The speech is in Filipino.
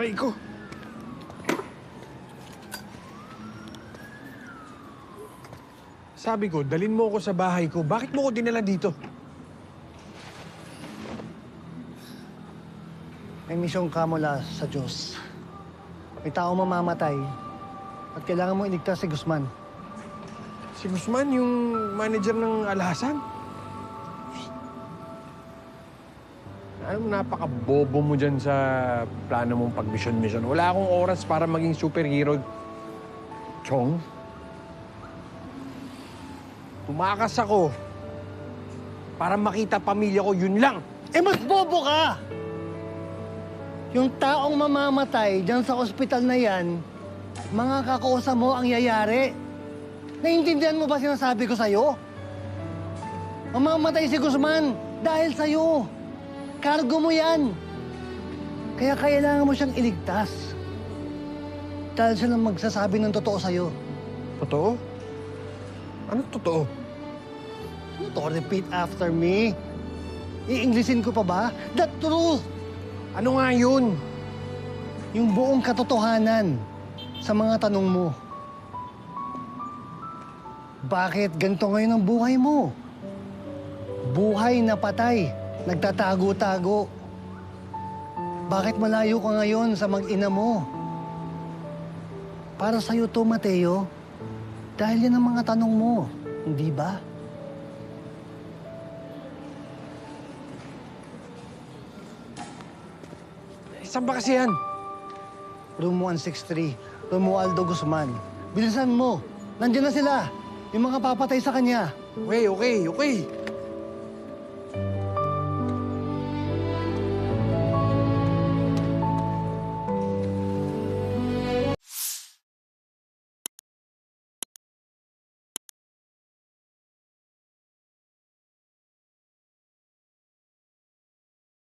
Aray ko. Sabi ko, dalin mo ako sa bahay ko. Bakit mo ko dinala dito? May misyon ka mula sa Diyos. May tao mamamatay at kailangan mo iligtas si Guzman. Si Guzman, yung manager ng Alhasan? Alam mo, napaka-bobo mo dyan sa plano mong pag-mission-mission. Wala akong oras para maging superhero. Chong? Tumakas ako para makita pamilya ko, yun lang. Eh, mas bobo ka! Yung taong mamamatay dyan sa ospital na yan, mga kakausa mo ang yayari. Naiintindihan mo ba sinasabi ko sa'yo? Mamamatay si Guzman dahil sa'yo. Cargo mo yan. Kaya kailangan mo siyang iligtas. Dahil siya lang magsasabi ng totoo sa'yo. Totoo? Ano totoo? Ano to? Repeat after me. I-Englishin ko pa ba? The truth! Ano nga yun? Yung buong katotohanan sa mga tanong mo. Bakit ganito ngayon ang buhay mo? Buhay na patay, nagtatago-tago. Bakit malayo ka ngayon sa mag-ina mo? Para sa'yo to, Mateo. Dahil yan ang mga tanong mo, hindi ba? Saan ba kasi yan? Room 163, Romualdo Guzman. Bilisan mo, nandiyan na sila. Yung mga papatay sa kanya. Okay.